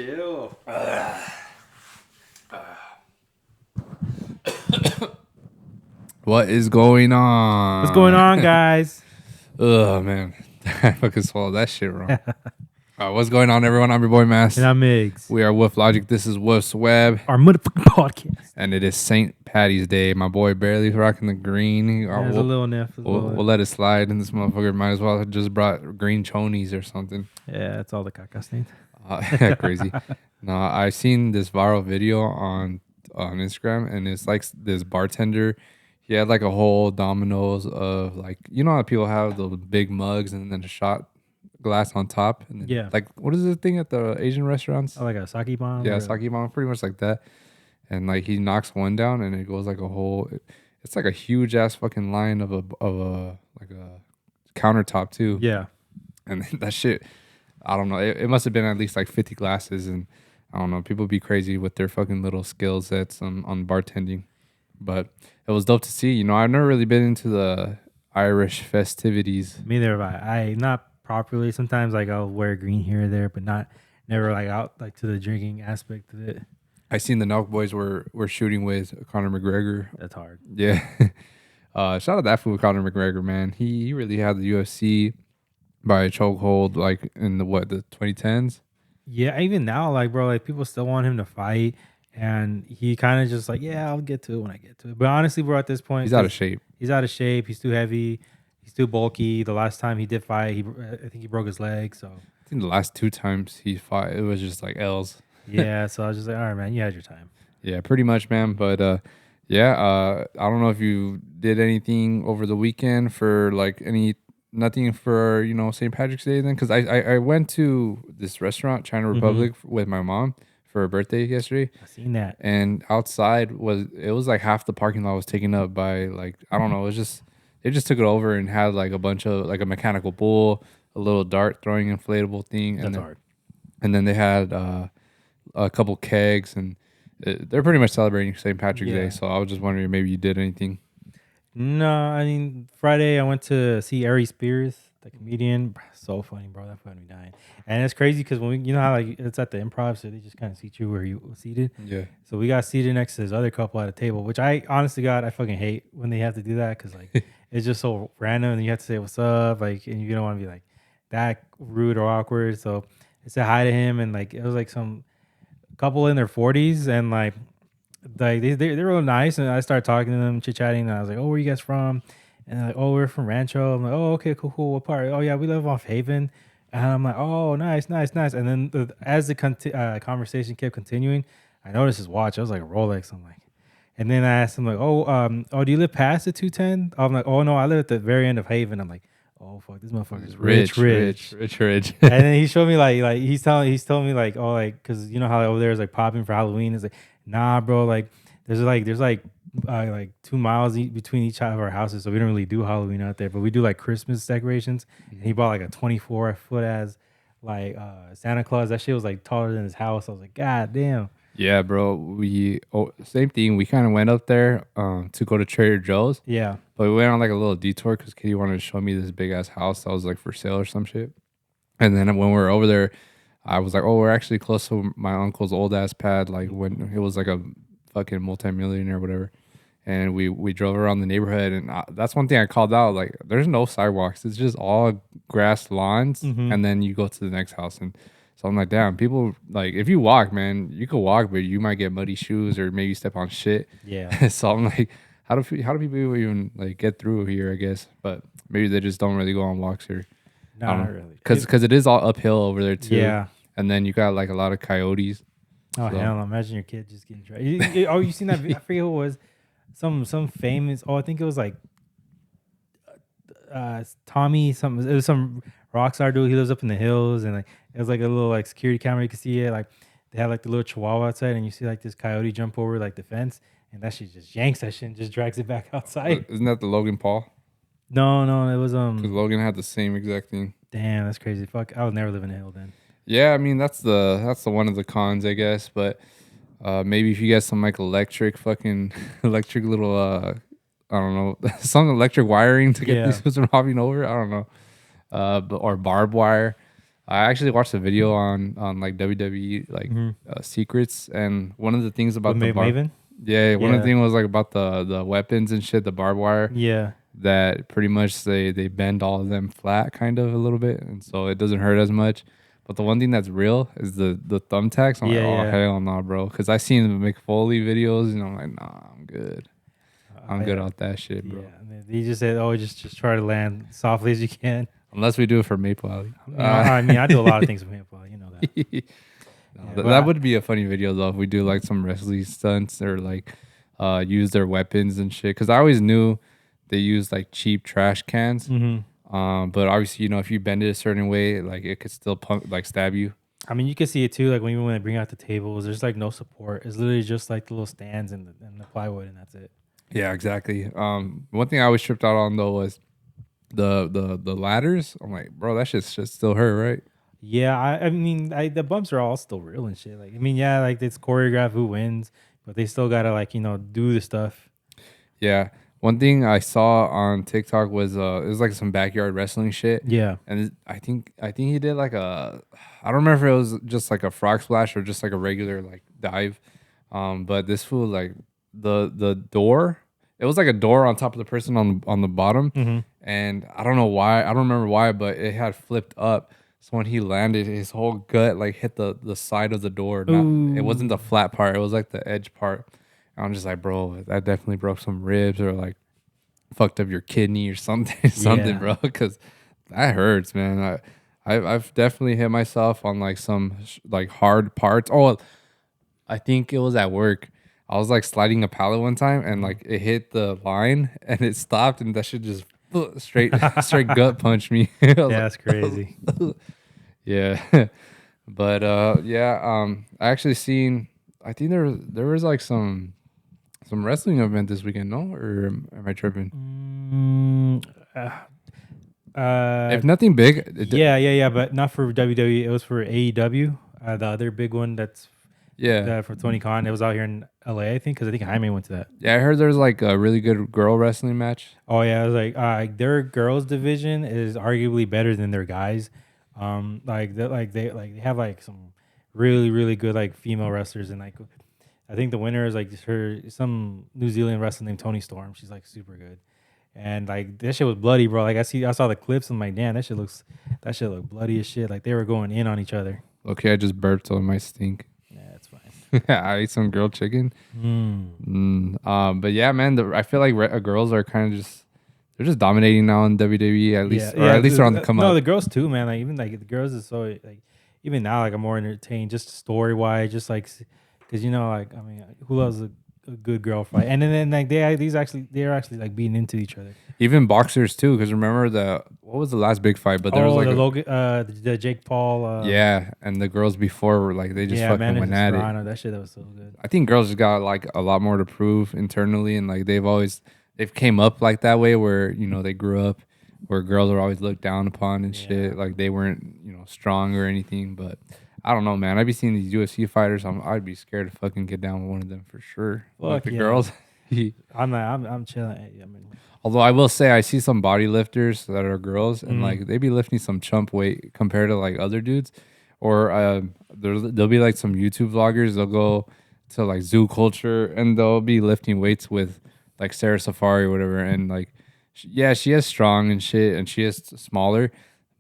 Chill. What is going on? What's going on, guys? Oh man, I fucking swallowed that shit wrong. What's going on, everyone? I'm your boy Mass. And I'm Miggs. We are Woof Logik. This is Woof's Web, Our motherfucking podcast. and it is St. Patty's Day. My boy barely rocking the green. There's a little niff. We'll let it slide, and this motherfucker might as well have just brought green chonies or something. Yeah, that's all the caca stains. Crazy. No, I seen this viral video on Instagram, and it's like this bartender. He had like a whole dominoes of like, you know how people have the big mugs and then a shot glass on top, and then, Yeah. like what is the thing at the Asian restaurants? Oh, like a sake bomb? Yeah, sake bomb, pretty much like that. And like he knocks one down, and it goes like a whole. It's like a huge ass fucking line of a like a countertop too. Yeah. And that shit, I don't know. It must have been at least like 50 glasses, and I don't know. People be crazy with their fucking little skill sets on bartending, but it was dope to see. You know, I've never really been into the Irish festivities. Me neither. I not properly. Sometimes like I'll wear green here or there, but never like out like to the drinking aspect of it. I seen the Nelk boys were shooting with Conor McGregor. That's hard. Yeah. Shout out that fool, Conor McGregor, man. He really had the UFC by a chokehold, like in the 2010s. Yeah, even now, like bro, like people still want him to fight, and he kind of just like, yeah, I'll get to it when I get to it. But honestly, bro, at this point, He's out of shape. He's out of shape. He's too heavy. He's too bulky. The last time he did fight, I think he broke his leg. So I think the last two times he fought, it was just like L's. yeah, so I was just like, all right, man, you had your time. Yeah, pretty much, man. But I don't know if you did anything over the weekend for like nothing for, you know, St. Patrick's Day then, because I went to this restaurant, China Republic, with my mom for her birthday yesterday. I seen that. And outside was like half the parking lot was taken up by like, I don't know, they just took it over and had like a bunch of like a mechanical bull, a little dart throwing inflatable thing. That's hard. And then they had a couple kegs, and they're pretty much celebrating St. Patrick's Day. So I was just wondering if maybe you did anything. No, I mean Friday I went to see Ari Spears, the comedian. So funny, bro. That fucking me dying. And it's crazy because when you know how like it's at the Improv, so they just kind of seat you where you seated. Yeah. So we got seated next to this other couple at a table, which I honestly I fucking hate when they have to do that because like it's just so random and you have to say what's up, like, and you don't want to be like that rude or awkward. So I said hi to him, and like it was like some couple in their 40s, and like they're real nice, and I started talking to them, chit chatting, and I was like, oh, where are you guys from? And they're like, oh, we're from Rancho. I'm like, oh, okay, cool. What part? Oh yeah, we live off Haven. And I'm like, oh, nice. And then as the conversation kept continuing, I noticed his watch. I was like, a Rolex. I'm like, and then I asked him like, oh, do you live past the 210? I'm like, oh no, I live at the very end of Haven. I'm like, oh fuck, this motherfucker's rich. And then he showed me like he's telling me like, oh, like, cause you know how over there is like popping for Halloween. It's like, nah, bro, like there's like 2 miles between each of our houses, so we don't really do Halloween out there, but we do like Christmas decorations. And he bought like a 24-foot as like Santa Claus. That shit was like taller than his house. I was like, god damn. Yeah, bro. Same thing. We kind of went up there to go to Trader Joe's. Yeah. But we went on like a little detour because Kitty wanted to show me this big ass house that was like for sale or some shit. And then when we were over there, I was like, oh, we're actually close to my uncle's old ass pad. Like when it was like a fucking multi-millionaire or whatever. And we drove around the neighborhood, and that's one thing I called out. Like, there's no sidewalks. It's just all grass lawns, and then you go to the next house. And so I'm like, damn, people, like, if you walk, man, you could walk, but you might get muddy shoes or maybe step on shit. Yeah. So I'm like, how do people even, like, get through here, I guess? But maybe they just don't really go on walks here. No, not really. Because it is all uphill over there, too. Yeah. And then you got, like, a lot of coyotes. Oh, hell no. Imagine your kid just getting tried. Oh, you seen that? I forget who it was. Some famous. Oh, I think it was like Tommy. Something. It was some rock star dude. He lives up in the hills, and like it was like a little like security camera. You could see it. Like they had like the little chihuahua outside, and you see like this coyote jump over like the fence, and that shit just yanks that shit and just drags it back outside. Isn't that the Logan Paul? No, it was Because Logan had the same exact thing. Damn, that's crazy. Fuck, I would never live in a hill then. Yeah, I mean that's the one of the cons, I guess, but. Maybe if you get some like electric little I don't know, some electric wiring to get these from hopping over. I don't know. Or barbed wire. I actually watched a video on like WWE like Hmm. secrets, and one of the things With about the bar, Maven. yeah, one of the Yeah, things was like about the weapons and shit, the barbed wire yeah, that pretty much they bend all of them flat kind of a little bit, and so it doesn't hurt as much. But the one thing that's real is the thumbtacks. I'm like, yeah, oh yeah. hell no, bro, because I seen them make Foley videos, and I'm like, nah, I'm good. I'm good I on that shit, Yeah, bro. and then he just said, "Oh, just try to land softly as you can." Unless we do it for Maple Alley. I mean, I do a lot of things with him, you know that. No, Yeah, that would be a funny video though if we do like some wrestling stunts or like use their weapons and shit. Because I always knew they use like cheap trash cans. hmm But obviously, if you bend it a certain way, like it could still like stab you. I mean, you can see it too. Like even when they bring out the tables, there's like no support. It's literally just like the little stands and the plywood, and that's it. Yeah, exactly. One thing I always tripped out on though was the ladders. I'm like, bro, that shit should still hurt, right? Yeah, I mean, the bumps are all still real and shit. Like, I mean, yeah, like it's choreographed who wins, but they still gotta like do the stuff. Yeah. One thing I saw on TikTok was it was like some backyard wrestling shit. Yeah. And I think he did like I don't remember if it was just like a frog splash or just like a regular like dive. But this fool like the door, it was like a door on top of the person on the bottom. hmm And I don't know why, I don't remember why, but it had flipped up. So when he landed, his whole gut like hit the side of the door. Not It wasn't the Ooh. flat part, it was like the edge part. I'm just like, bro, that definitely broke some ribs or like fucked up your kidney or something, something, Yeah. bro. Because that hurts, man. I've definitely hit myself on like some like hard parts. Oh, I think it was at work. I was like sliding a pallet one time and like it hit the line and it stopped and that shit just straight gut punched me. I was That's crazy. like, yeah. But yeah, I actually seen. I think there was like some wrestling event this weekend, no? Or am I tripping? Mm, If nothing big, yeah, but not for WWE. It was for AEW, the other big one that's yeah, for Tony Khan. It was out here in LA, I think, because I think Jaime went to that. yeah. I heard there's like a really good girl wrestling match. Oh yeah, I was like, their girls division is arguably better than their guys. They have like some really good like female wrestlers, and like I think the winner is like some New Zealand wrestler named Tony Storm. She's like super good. And like that shit was bloody, bro. Like I saw the clips. I'm like, damn, that shit looked bloody as shit. Like they were going in on each other. Okay, I just burped, so it might stink. Yeah, that's fine. I ate some grilled chicken. But yeah, man, I feel like girls are kind of they're just dominating now in WWE at least, or at least they're on the come no, up. the girls too, man. Like even like the girls is so like even now like I'm more entertained just story wise, just like because like I mean who loves a good girl fight? And then like they're actually like beating into each other. Even boxers too, because remember what was the last big fight? But there was like the Logan, the Jake Paul. Yeah, and the girls before were like they just fucking went at it. That shit that was so good. I think girls just got like a lot more to prove internally, and like they've came up like that way where they grew up where girls are always looked down upon and shit. Like they weren't strong or anything. But I don't know, man. I'd be seeing these UFC fighters. I'd be scared to fucking get down with one of them for sure. Like the girls. I'm chilling. I mean, Although I will say I see some body lifters that are girls and like they be lifting some chump weight compared to like other dudes. Or there'll be like some YouTube vloggers. They'll go to like zoo culture and they'll be lifting weights with like Sarah Safari or whatever. And like, she is strong and shit and she is smaller.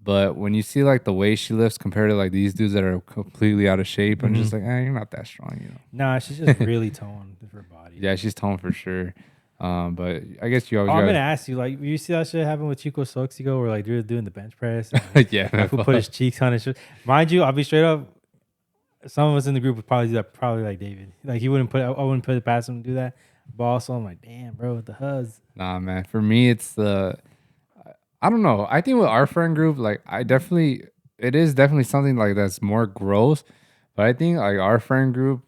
But when you see like the way she lifts compared to like these dudes that are completely out of shape, I'm just like, you're not that strong, Nah, she's just really toned with her body. Yeah, she's toned for sure. But I guess you always. I'm gonna ask you, like, you see that shit happen with Chico Soxico, where like they're doing the bench press. Yeah, like, who put his cheeks on his shit. Mind you, I'll be straight up. Some of us in the group would probably do that. Probably like David. Like he wouldn't I wouldn't put it past him to do that. But also, I'm like, damn, bro, with the huzz. Nah, man. For me, it's I don't know. I think with our friend group, like, it is definitely something like that's more gross. But I think like our friend group,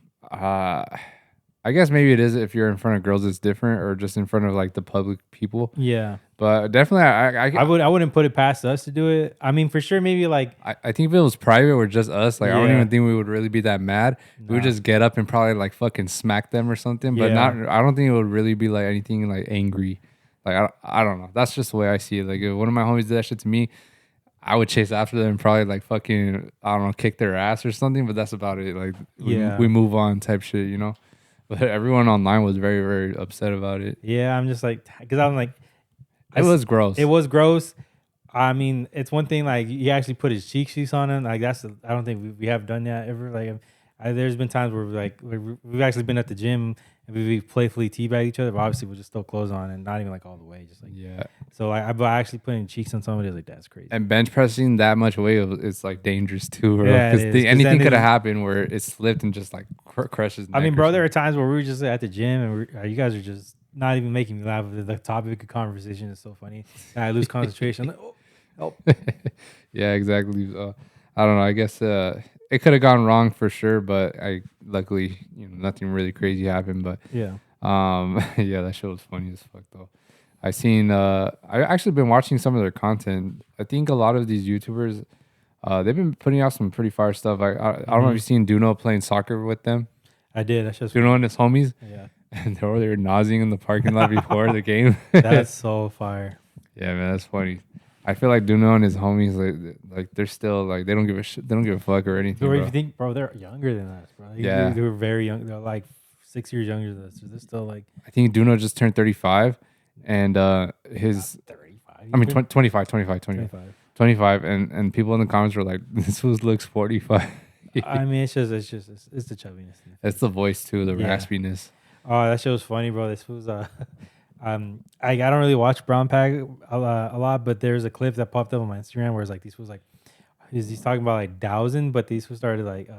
I guess maybe it is if you're in front of girls, it's different, or just in front of like the public people. Yeah, but definitely, I wouldn't put it past us to do it. I mean, for sure, maybe like I think if it was private or just us, like I don't even think we would really be that mad. We would just get up and probably like fucking smack them or something. But not, I don't think it would really be like anything like angry. Like I don't know. That's just the way I see it. Like if one of my homies did that shit to me, I would chase after them and probably like fucking, I don't know, kick their ass or something. But that's about it. Like we Yeah. move on type shit, you know. But everyone online was very very upset about it. Yeah, I'm just like, because I'm like, It was gross. it was gross. I mean, it's one thing like he actually put his cheeks on him. Like I don't think we have done that ever. Like there's been times where we've actually been at the gym and we playfully teabag each other, but obviously we're just still clothes on and not even like all the way, just like Yeah. so. But actually putting cheeks on somebody, like that's crazy. And bench pressing that much weight is like dangerous too, bro. Yeah, it Because is, 'cause anything then could have happened where it slipped and just like crushes. I neck mean, or bro, there something. are times where we were just at the gym and you guys are just not even making me laugh. The topic of conversation is so funny. And I lose concentration. I'm like, oh. Yeah, exactly. I don't know. I guess it could have gone wrong for sure, but I luckily nothing really crazy happened. But Yeah. yeah, that show was funny as fuck though. I actually been watching some of their content. I think a lot of these YouTubers, they've been putting out some pretty fire stuff. I don't know if you've seen Duno playing soccer with them. I did. That's just Duno and his homies, yeah. and they were nauseing in the parking lot before the game. That's so fire. Yeah, man, that's funny. I feel like Duno and his homies, like they're still like they don't give a shit. They don't give a fuck or anything. Or if Bro. you think, bro, they're younger than us, bro. Yeah. They were very young. They're like 6 years younger than us. So they're still like I think Duno just turned 35, and his 35. I mean 25, and people in the comments were like, "This fool looks 45." I mean, it's the chubbiness. It's the voice too, the Yeah. raspiness. Oh, that show's funny, bro. This was I don't really watch Brown Pack a lot, but there's a clip that popped up on my Instagram where it's like these was like he's talking about like dowsing, but these was started like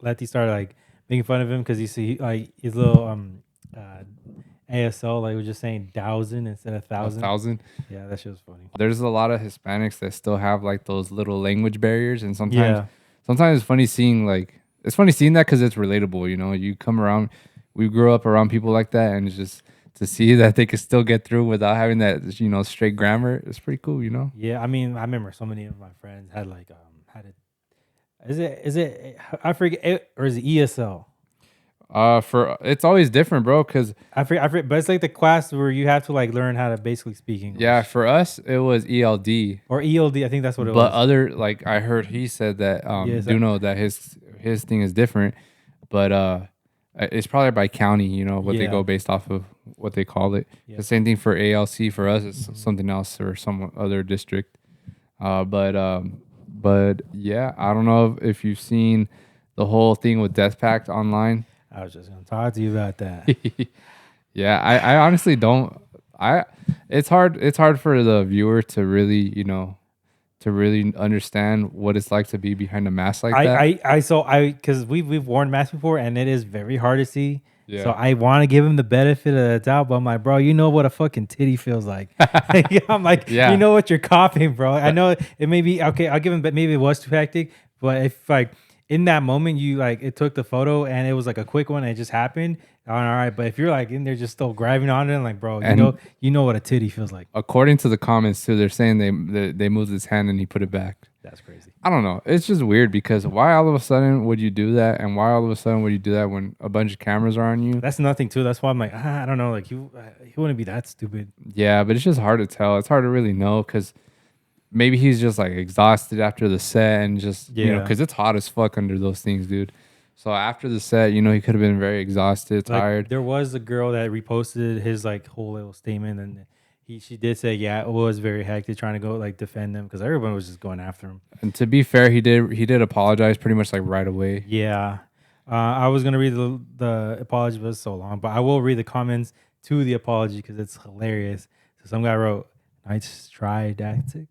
Letty started like making fun of him because you see like his little ASL like was just saying dowsing instead of thousand. 1,000. Yeah, that shit was funny. There's a lot of Hispanics that still have like those little language barriers, and Yeah. sometimes it's funny seeing that because it's relatable. You know, you come around, we grew up around people like that, and it's just to see that they can still get through without having that straight grammar. It's pretty cool. You know. Yeah, I mean, I remember so many of my friends had like had it. Is it I forget or is it ESL? For it's always different, bro. Cause I forget, but it's like the class where you have to like learn how to basically speak English. yeah, for us it was ELD Or ELD. I think that's what it but was. other like I heard he said that Yes, do know that his thing is different, but it's probably by county. You know what they Yeah. go based off of what they call it. Yeah. The same thing for ALC for us. It's something else or some other district. But yeah, I don't know if you've seen the whole thing with Death Pact online. I was just gonna talk to you about that. Yeah, I honestly don't. It's hard for the viewer to really to really understand what it's like to be behind a mask like that. Because we've worn masks before and it is very hard to see. Yeah. So I want to give him the benefit of the doubt, but I'm like, bro, you know what a fucking titty feels like. I'm like, Yeah. you know what you're coughing, bro. I know it may be okay. I'll give him, but maybe it was too hectic. But if like in that moment you like it took the photo and it was like a quick one and it just happened, all right. But if you're like in there just still grabbing on it, like, bro, you know what a titty feels like. According to the comments too, they're saying they moved his hand and he put it back. That's crazy. I don't know. It's just weird because why all of a sudden would you do that, and why all of a sudden would you do that when a bunch of cameras are on you? That's nothing too. That's why I'm like, I don't know. Like he wouldn't be that stupid. Yeah, but it's just hard to tell. It's hard to really know because maybe he's just like exhausted after the set and just because it's hot as fuck under those things, dude. So after the set, he could have been very exhausted, tired. Like, there was a girl that reposted his like whole little statement, and she did say, yeah, it was very hectic trying to go like defend him because everyone was just going after him. And to be fair, he did apologize pretty much like right away. Yeah, I was gonna read the apology, but it's so long. But I will read the comments to the apology because it's hilarious. So some guy wrote, "Nice try, Dactic,"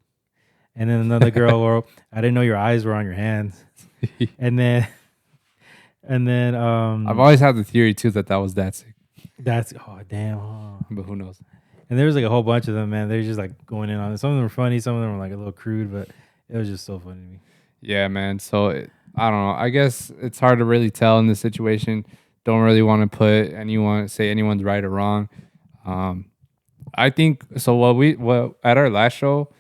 and then another girl wrote, "I didn't know your eyes were on your hands," and then I've always had the theory too that was Datsik, that's oh damn. Huh. but who knows? And there was like a whole bunch of them, man. They're just like going in on it. Some of them were funny, some of them were like a little crude, but it was just so funny to me. Yeah, man. So I don't know. I guess it's hard to really tell in this situation. Don't really want to say anyone's right or wrong. I think so. What at our last show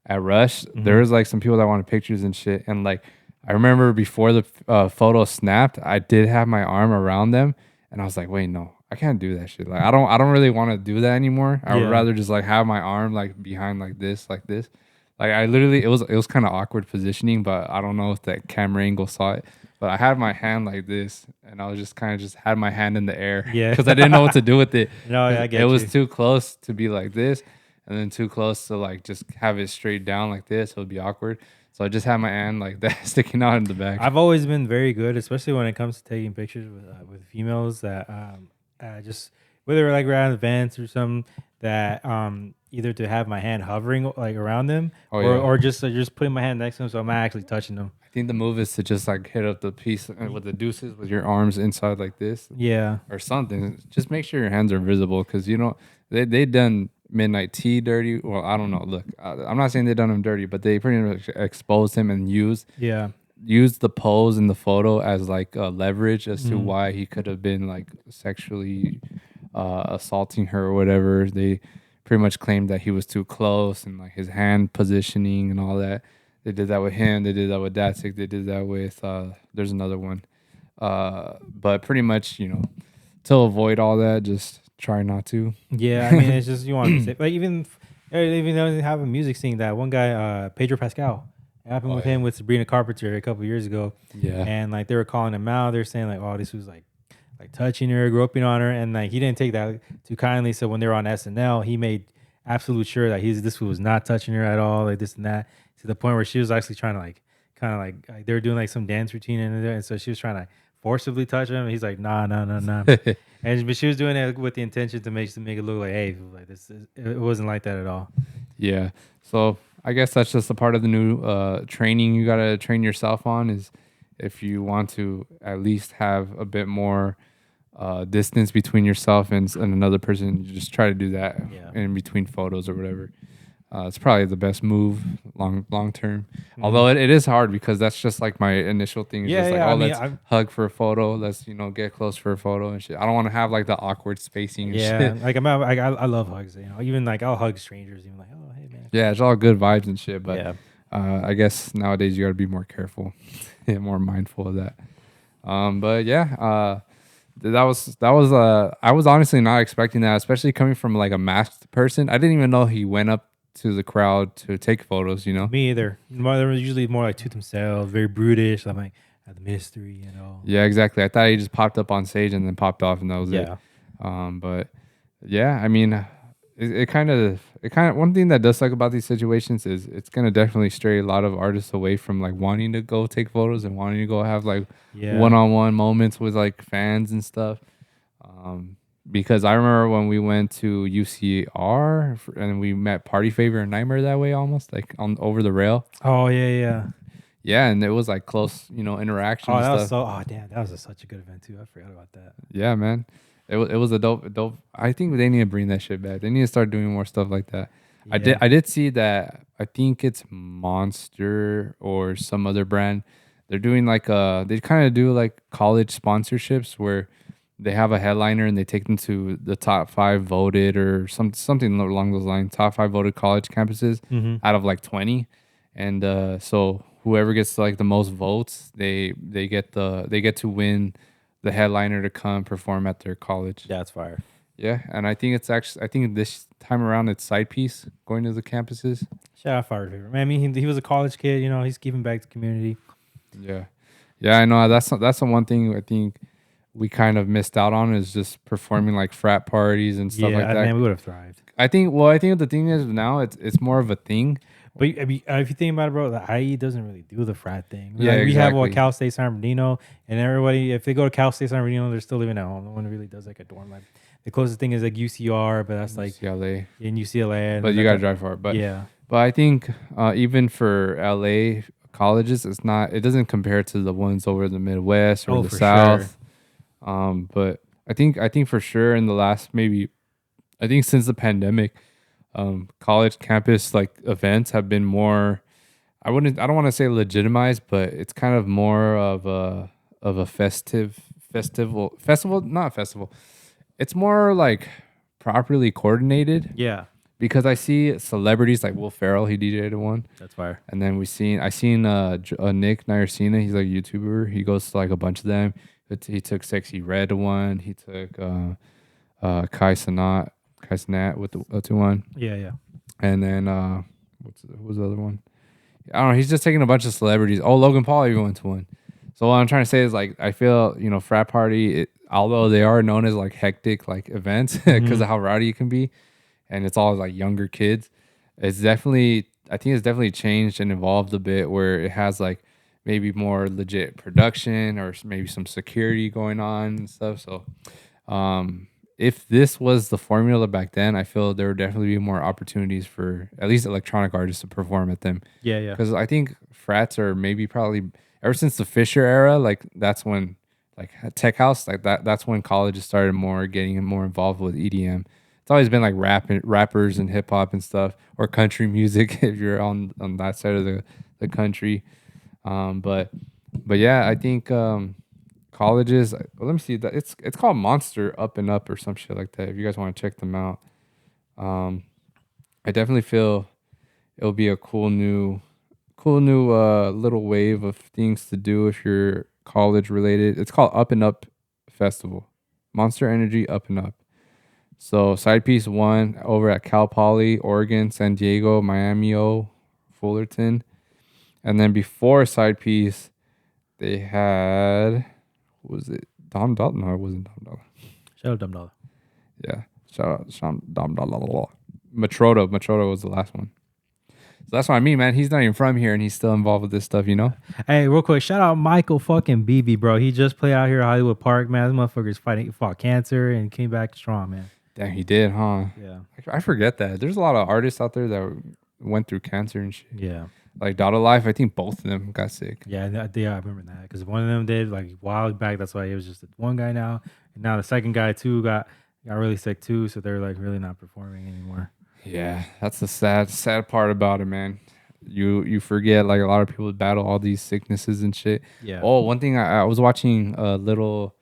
at Rush, there was like some people that wanted pictures and shit, and like I remember before the photo snapped, I did have my arm around them, and I was like, wait, no. I can't do that shit. Like I don't really want to do that anymore. I would rather just like have my arm like behind like this. Like I literally, it was kind of awkward positioning, but I don't know if that camera angle saw it. But I had my hand like this, and I was just kind of just had my hand in the air Yeah. because I didn't know what to do with it. No, 'Cause I it get was you. too close to be like this, and then too close to like just have it straight down like this. It would be awkward. So I just had my hand like that sticking out in the back. I've always been very good, especially when it comes to taking pictures with females that just whether like we're at events or something that either to have my hand hovering like around them Oh yeah. or just putting my hand next to them so I'm actually touching them. I think the move is to just like hit up the piece with the deuces with your arms inside like this Yeah. or something. Just make sure your hands are visible because you know they done midnight tea dirty. Well, I don't know. Look, I'm not saying they done him dirty, but they pretty much exposed him and Yeah. used the pose in the photo as like leverage as to Mhm. why he could have been like sexually assaulting her or whatever. They pretty much claimed that he was too close and like his hand positioning and all that. They did that with him. They did that with Datsik. They did that with there's another one. But pretty much, you know, to avoid all that, just try not to. Yeah, I mean, it's just you want to be safe. Like even though they have a music scene, that one guy, Pedro Pascal, it happened Oh, with yeah. him with Sabrina Carpenter a couple years ago, Yeah. and like they were calling him out. They're saying like, oh, this was like touching her, groping on her, and like he didn't take that too kindly. So when they were on SNL, he made absolute sure that this was not touching her at all, like this and that, to the point where she was actually trying to like kind of like they were doing like some dance routine in there, and so she was trying to forcibly touch him. And he's like, nah, nah, nah, nah. But she was doing it with the intention to make it look like, hey, like it wasn't like that at all. Yeah. So I guess that's just a part of the new training you gotta train yourself on is if you want to at least have a bit more distance between yourself and another person, you just try to do that Yeah. in between photos or whatever. It's probably the best move long term. Mhm. Although it is hard because that's just like my initial thing. Is Yeah, just like, yeah. oh, I mean, let's hug for a photo. Let's get close for a photo and shit. I don't want to have like the awkward spacing and yeah, shit. like I love hugs. You know, even like I'll hug strangers. Even like, oh, hey, man. Yeah, it's all good vibes and shit. But Yeah. I guess nowadays you got to be more careful, and more mindful of that. But yeah, that was I was honestly not expecting that, especially coming from like a masked person. I didn't even know he went up to the crowd to take photos. You know? Me either. They were usually more like to themselves, very brutish. I'm like, the mystery, you know. Yeah, exactly. I thought he just popped up on stage and then popped off, and that was it. Yeah. But yeah, I mean, it kind of one thing that does suck about these situations is it's gonna definitely stray a lot of artists away from like wanting to go take photos and wanting to go have like Yeah. one-on-one moments with like fans and stuff. Because I remember when we went to UCR and we met Party Favor and Nightmare that way, almost like on over the rail. Oh yeah, yeah. Yeah, and it was like close, interaction Oh, and that was stuff. so. Oh damn, that was such a good event too. I forgot about that. Yeah, man. It was a dope. I think they need to bring that shit back. They need to start doing more stuff like that. Yeah. I did see that. I think it's Monster or some other brand. They're doing like they kind of do like college sponsorships where they have a headliner and they take them to the top 5 voted or something along those lines. Top 5 voted college campuses Mm-hmm. out of like 20, and so whoever gets like the most votes, they get to win the headliner to come perform at their college. That's fire. Yeah, and I think this time around it's side piece going to the campuses. Shout out Fire Favor. Man, I mean, he was a college kid. You know, he's giving back to the community. Yeah, yeah, I know that's the one thing I think we kind of missed out on is just performing like frat parties and stuff like that. Man, we would have thrived. I think the thing is now it's more of a thing. But I mean, if you think about it, bro, the IE doesn't really do the frat thing. Yeah, We have exactly. Cal State San Bernardino, and everybody, if they go to Cal State San Bernardino, they're still living at home. No one really does like a dorm life. The closest thing is like UCR, but that's like UCLA, in UCLA. but you gotta drive far. But yeah, But I think even for LA colleges, it doesn't compare to the ones over the Midwest or the for South. But I think for sure in the last I think since the pandemic, college campus like events have been more. I don't want to say legitimized, but it's kind of more of a festival, not festival. It's more like properly coordinated. yeah, Because I see celebrities like Will Ferrell, he DJ'd at one, that's fire. and then I seen Nick Narsina, he's like a YouTuber. He goes to like a bunch of them. He took Sexy Red to one. He took Kai Sanat with the to one, Yeah, yeah. and then who was the other one? I don't know. He's just taking a bunch of celebrities. Oh, Logan Paul even went to one. So what I'm trying to say is like I feel frat party. Although they are known as like hectic like events because of how rowdy it can be, and it's all like younger kids. It's definitely I think it's definitely changed and evolved a bit where it has like maybe more legit production or maybe some security going on and stuff. So um, if this was the formula back then, I feel there would definitely be more opportunities for at least electronic artists to perform at them. Yeah, yeah. Because I think frats are maybe probably ever since the Fisher era, like that's when like tech house, like that's when colleges started more getting more involved with EDM. It's always been like rappers and hip hop and stuff, or country music if you're on that side of the country. But yeah, I think colleges. Let me see that it's called Monster Up and Up or some shit like that. If you guys want to check them out, um, I definitely feel it'll be a cool new little wave of things to do if you're college related. It's called Up and Up Festival, Monster Energy Up and Up. So side piece one over at Cal Poly, Oregon, San Diego, Miami, Fullerton, and then before side piece they had was it Dom Dollar? No, it wasn't Dom Dollar. Shout out Dumb Dollar. Yeah, shout out Dom Dollar. Matroda was the last one. So that's what I mean, man. He's not even from here, and he's still involved with this stuff, you know. Hey, real quick, shout out Michael fucking Beebe, bro. He just played out here at Hollywood Park, man. This motherfucker's fought cancer and came back strong, man. Damn, he did, huh? Yeah. I forget that. There's a lot of artists out there that went through cancer and shit. Yeah. Like Dada Life, I think both of them got sick. Yeah, I remember that because one of them did like a while back. That's why it was just one guy now, and now the second guy too got really sick too. So they're like really not performing anymore. Yeah, that's the sad part about it, man. You forget like a lot of people battle all these sicknesses and shit. Yeah. Oh, one thing I was watching a little,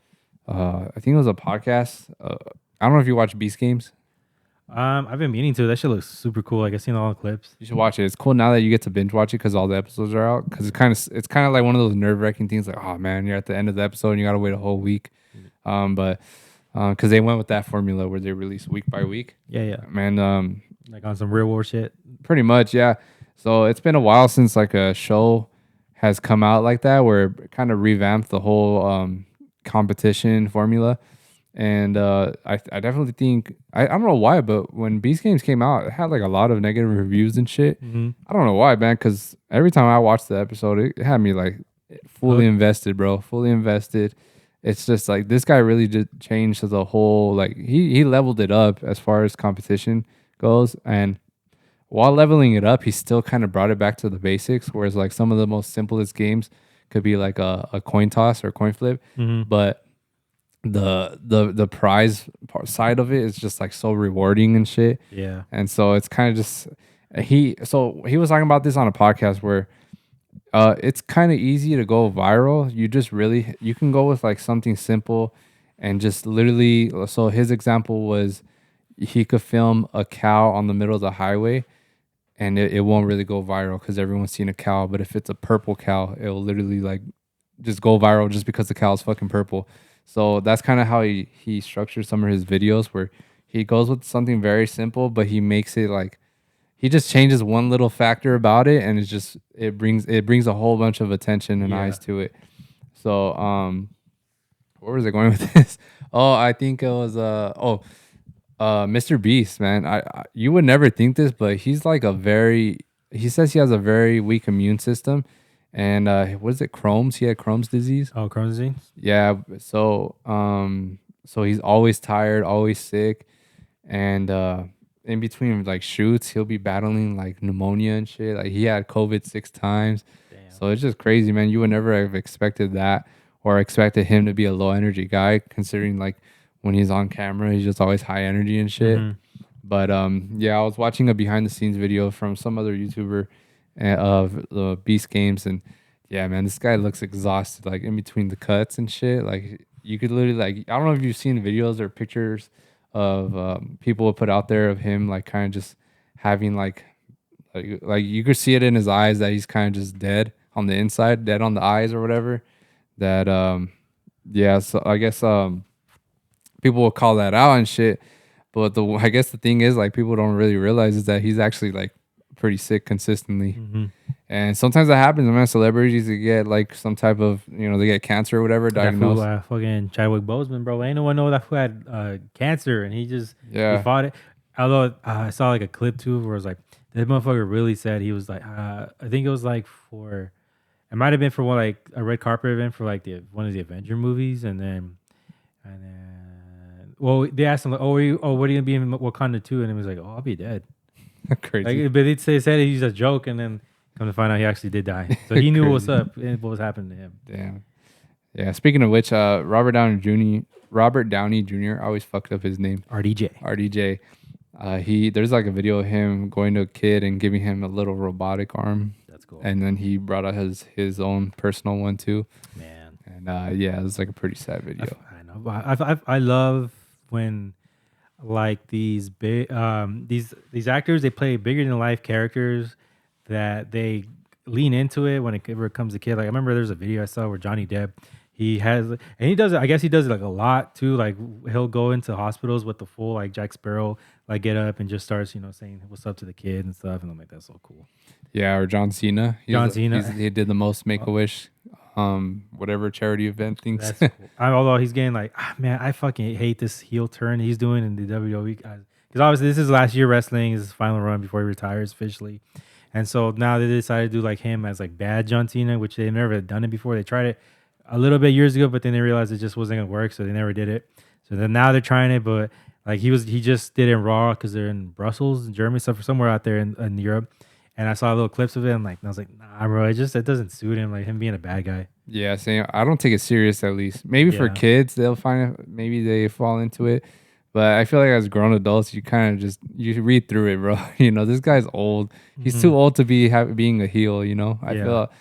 I think it was a podcast. I don't know if you watch Beast Games. I've been meaning to. That shit looks super cool. Like I've seen all the clips. You should watch it. It's cool now that you get to binge watch it because all the episodes are out. Because it's kind of like one of those nerve wracking things. Like, oh man, you're at the end of the episode and you gotta wait a whole week. But because they went with that formula where they release week by week. Yeah, yeah. Man, like on some real world shit. pretty much, yeah. So it's been a while since like a show has come out like that where it kind of revamped the whole competition formula. And I definitely think I don't know why, but when Beast Games came out, it had like a lot of negative reviews and shit. Mm-hmm. I don't know why, man. Because every time I watched the episode, it had me like fully invested, bro. Fully invested. It's just like this guy really did change the whole like he leveled it up as far as competition goes, and while leveling it up, he still kind of brought it back to the basics. Whereas like some of the most simplest games could be like a coin toss or coin flip, but the prize side of it is just like so rewarding and shit. Yeah. And so it's kind of just he was talking about this on a podcast where it's kind of easy to go viral. You can go with like something simple and just literally, so his example was he could film a cow on the middle of the highway and it won't really go viral because everyone's seen a cow. But if it's a purple cow, it will literally like just go viral just because the cow is fucking purple. So that's kind of how he structures some of his videos where he goes with something very simple, but he makes it like he just changes one little factor about it, and it brings a whole bunch of attention and eyes to it. So where was I going with this? Oh, I think it was Mr. Beast, man. You would never think this, but he's like he says he has a very weak immune system. And what is it? Crohn's. He had Crohn's disease. Oh, Crohn's disease. Yeah. So he's always tired, always sick, and in between like shoots, he'll be battling like pneumonia and shit. Like he had COVID 6 times. Damn. So it's just crazy, man. You would never have expected that or expected him to be a low energy guy, considering like when he's on camera, he's just always high energy and shit. But yeah, I was watching a behind the scenes video from some other YouTuber of the Beast Games, and yeah, man, this guy looks exhausted, like in between the cuts and shit. Like you could literally, like, I don't know if you've seen videos or pictures of people put out there of him like kind of just having like you could see it in his eyes that he's kind of just dead on the inside, dead on the eyes or whatever. That yeah, so I guess people will call that out and shit. But I guess the thing is like people don't really realize is that he's actually like pretty sick consistently. Mm-hmm. And sometimes that happens, man. Celebrities they get like some type of, they get cancer or whatever That fool, diagnosed. fucking Chadwick Boseman, bro. Ain't no one know that fool had cancer, and he Yeah. fought it. Although I saw like a clip too, where it was like that motherfucker really said he was like, I think it was like it might have been for one like a red carpet event for like one of the Avenger movies, and then well they asked him like, what are you gonna be in Wakanda 2? And he was like, oh, I'll be dead. Crazy. Like, but they said he's a joke, and then come to find out he actually did die. So he knew what's Crazy. up and what was happening to him. Damn. Yeah. Speaking of which, Robert Downey Jr. I always fucked up his name. RDJ. RDJ. There's like a video of him going to a kid and giving him a little robotic arm. That's cool. And then he brought out his own personal one too. Man. And yeah, it was like a pretty sad video. I know. But I love when like these big these actors, they play bigger than life characters that they lean into it when it ever comes to kid. Like I remember there's a video I saw where Johnny Depp, he does it. I guess he does it like a lot too. Like he'll go into hospitals with the full like Jack Sparrow, like get up and just starts saying what's up to the kid and stuff. And I'm like, that's so cool. Yeah, or John Cena. Cena. He did the most Make-A-Wish, whatever charity event things. That's cool. Although he's getting like, man, I fucking hate this heel turn he's doing in the WWE. Because obviously this is last year wrestling, is his final run before he retires officially. And so now they decided to do like him as like bad John Cena, which they never had done it before. They tried it a little bit years ago, but then they realized it just wasn't gonna work, so they never did it. So then now they're trying it, but like he just did it in Raw because they're in Brussels, in Germany, so somewhere out there in Europe. And I saw little clips of it. And I was like, nah, bro, it doesn't suit him. Like him being a bad guy. Yeah, same. I don't take it serious. At least maybe for kids, they'll find it. Maybe they fall into it. But I feel like as grown adults, you kind of just you read through it, bro. This guy's old. He's too old to be being a heel. I feel.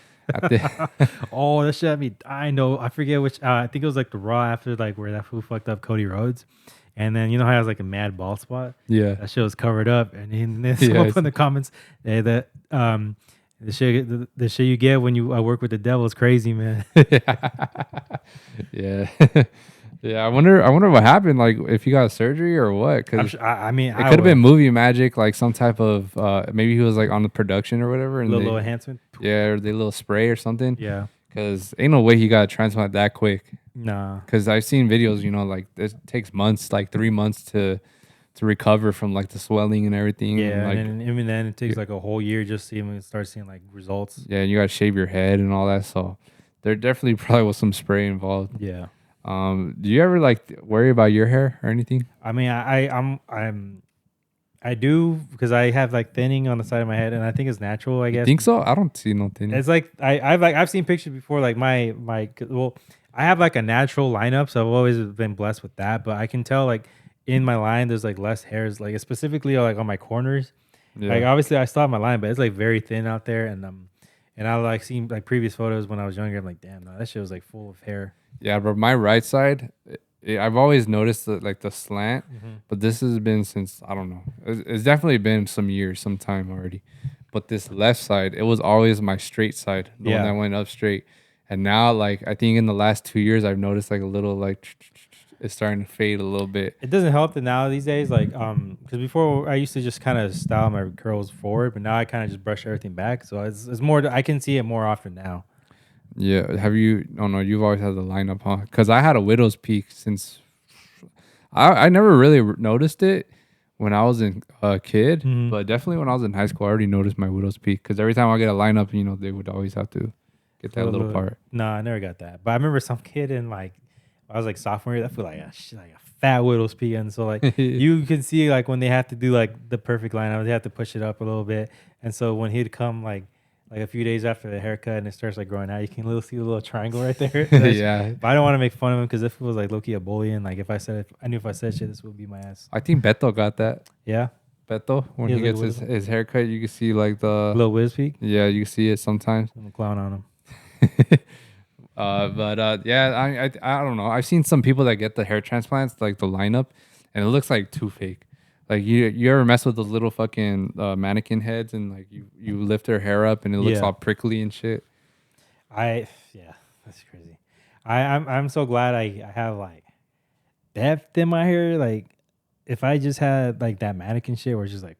Oh, that shit had me. I know. I forget which. I think it was like the Raw after like where that fool fucked up Cody Rhodes. And then how he has like a mad bald spot. Yeah, that shit was covered up. And then someone put in the comments that the shit you get when you work with the devil is crazy, man. Yeah. Yeah, I wonder what happened. Like if he got surgery or what? Because I mean, it could have been movie magic, like some type of maybe he was like on the production or whatever, and little enhancement. Yeah, or the little spray or something. Yeah, because ain't no way he got a transplant that quick. Nah, because I've seen videos. Like it takes months, like 3 months to recover from like the swelling and everything. Yeah, and even then it takes like a whole year just to even start seeing like results. Yeah, and you got to shave your head and all that. So there definitely probably was some spray involved. Yeah. Do you ever like worry about your hair or anything? I mean, I do because I have like thinning on the side of my head, and I think it's natural. I guess. You think so? I don't see no thinning. It's like I've seen pictures before. Like I have like a natural lineup, so I've always been blessed with that. But I can tell like in my line, there's like less hairs, like specifically like on my corners. Yeah. Like obviously I still have my line, but it's like very thin out there, and I like seen like previous photos when I was younger. I'm like, damn, no, that shit was like full of hair. Yeah, but my right side, I've always noticed the slant, but this has been since, I don't know. It's definitely been some time already. But this left side, it was always my straight side, the one that went up straight. And now, like, I think in the last 2 years, I've noticed like a little like it's starting to fade a little bit. It doesn't help that now these days, like, because before I used to just kind of style my curls forward, but now I kind of just brush everything back. So it's more, I can see it more often now. Yeah. Have you? Oh no, you've always had the lineup, huh? Because I had a widow's peak since I never really noticed it when I was a kid, but definitely when I was in high school, I already noticed my widow's peak. Because every time I get a lineup, they would always have to get that little part. No, I never got that. But I remember some kid in like I was like sophomore year, I feel like a fat widow's peak, and so like you can see like when they have to do like the perfect lineup, they have to push it up a little bit, and so when he'd come like a few days after the haircut and it starts like growing out, you can see the little triangle right there. Yeah. But I don't want to make fun of him because if it was like low-key a bully, and like I knew if I said shit, this would be my ass. I think Beto got that. Yeah. Beto, when he gets his haircut, you can see like the little whiz peak. Yeah, you can see it sometimes. I'm a clown on him. Yeah, I don't know. I've seen some people that get the hair transplants, like the lineup, and it looks like too fake. Like you ever mess with those little fucking mannequin heads and like you lift their hair up and it looks all prickly and shit. That's crazy. I'm so glad I have like depth in my hair. Like if I just had like that mannequin shit where it's just like